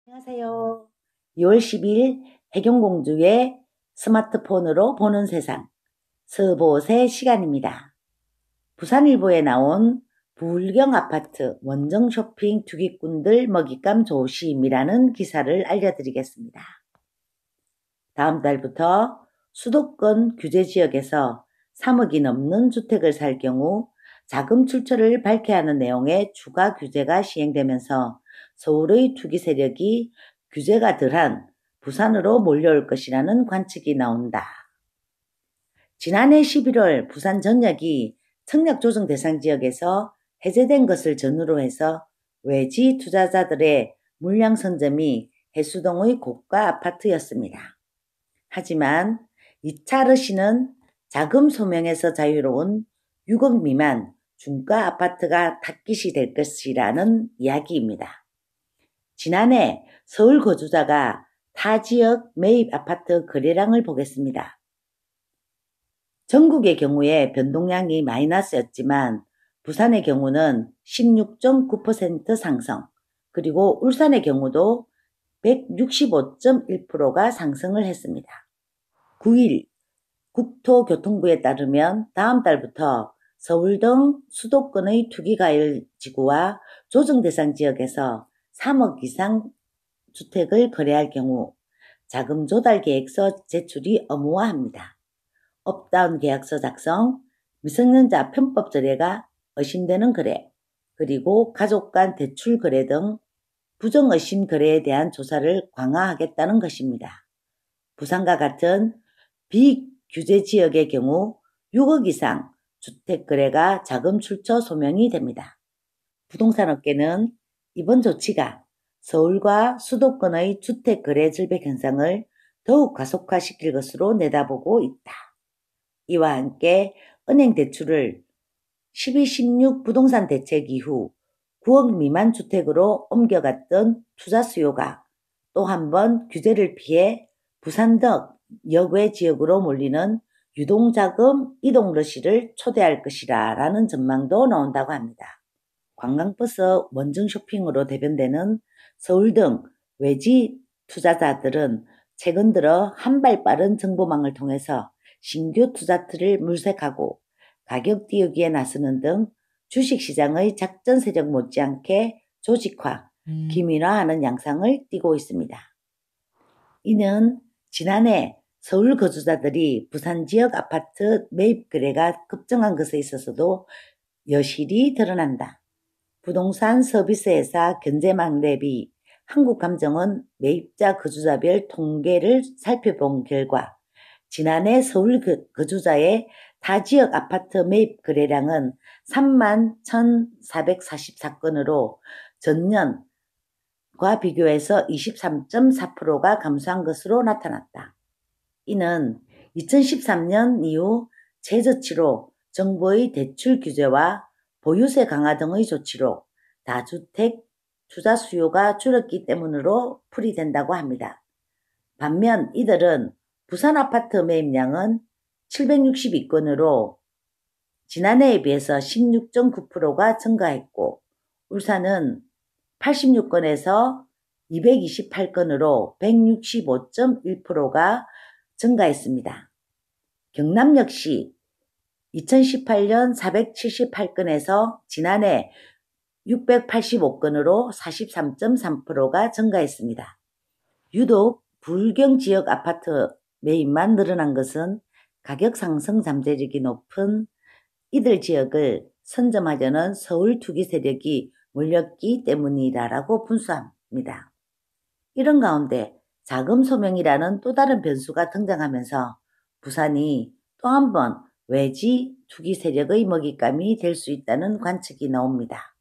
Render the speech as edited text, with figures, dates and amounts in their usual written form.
안녕하세요. 2월 10일 해경공주의 스마트폰으로 보는 세상 서보세 시간입니다. 부산일보에 나온 부울경 아파트 원정 쇼핑 투기꾼들 먹잇감 조심이라는 기사를 알려드리겠습니다. 다음 달부터 수도권 규제 지역에서 3억이 넘는 주택을 살 경우 자금 출처를 밝혀야 하는 내용의 추가 규제가 시행되면서 서울의 투기 세력이 규제가 덜한 부산으로 몰려올 것이라는 관측이 나온다. 지난해 11월 부산 전역이 청약 조정 대상 지역에서 해제된 것을 전후로 해서 외지 투자자들의 물량 선점이 해수동의 고가 아파트였습니다. 하지만 2차 러시는 자금 소명에서 자유로운 6억 미만 중가 아파트가 타깃이 될 것이라는 이야기입니다. 지난해 서울 거주자가 타 지역 매입 아파트 거래량을 보겠습니다. 전국의 경우에 변동량이 마이너스였지만 부산의 경우는 16.9% 상승, 그리고 울산의 경우도 165.1%가 상승을 했습니다. 9일 국토교통부에 따르면 다음 달부터 서울 등 수도권의 투기과열 조정 대상 지역에서 3억 이상 주택을 거래할 경우 자금 조달 계획서 제출이 의무화합니다. 업다운 계약서 작성, 미성년자 편법 거래가 의심되는 거래, 그리고 가족 간 대출 거래 등 부정 의심 거래에 대한 조사를 강화하겠다는 것입니다. 부산과 같은 비규제 지역의 경우 6억 이상 주택 거래가 자금 출처 소명이 됩니다. 부동산 업계는 이번 조치가 서울과 수도권의 주택 거래 절벽 현상을 더욱 가속화시킬 것으로 내다보고 있다. 이와 함께 은행 대출을 12.16 부동산 대책 이후 9억 미만 주택으로 옮겨갔던 투자 수요가 또 한 번 규제를 피해 부산 등 여외 지역으로 몰리는 유동자금 이동 러시를 초래할 것이라는 전망도 나온다고 합니다. 관광버스 원정 쇼핑으로 대변되는 서울 등 외지 투자자들은 최근 들어 한 발 빠른 정보망을 통해서 신규 투자틀을 물색하고 가격 띄우기에 나서는 등 주식시장의 작전 세력 못지않게 조직화, 기민화하는 양상을 띠고 있습니다. 이는 지난해 서울 거주자들이 부산 지역 아파트 매입 거래가 급증한 것에 있어서도 여실히 드러난다. 부동산 서비스 회사 견제망랩이 한국감정원 매입자 거주자별 통계를 살펴본 결과 지난해 서울 거주자의 타 지역 아파트 매입 거래량은 31,444건으로 전년과 비교해서 23.4%가 감소한 것으로 나타났다. 이는 2013년 이후 최저치로 정부의 대출 규제와 보유세 강화 등의 조치로 다주택 투자 수요가 줄었기 때문으로 풀이된다고 합니다. 반면 이들은 부산 아파트 매입량은 762건으로 지난해에 비해서 16.9%가 증가했고 울산은 86건에서 228건으로 165.1%가 증가했습니다. 경남 역시 2018년 478건에서 지난해 685건으로 43.3%가 증가했습니다. 유독 부울경 지역 아파트 매입만 늘어난 것은 가격 상승 잠재력이 높은 이들 지역을 선점하려는 서울 투기 세력이 몰렸기 때문이라고 분수합니다. 이런 가운데 자금 소명이라는 또 다른 변수가 등장하면서 부산이 또 한 번 외지 투기 세력의 먹잇감이 될 수 있다는 관측이 나옵니다.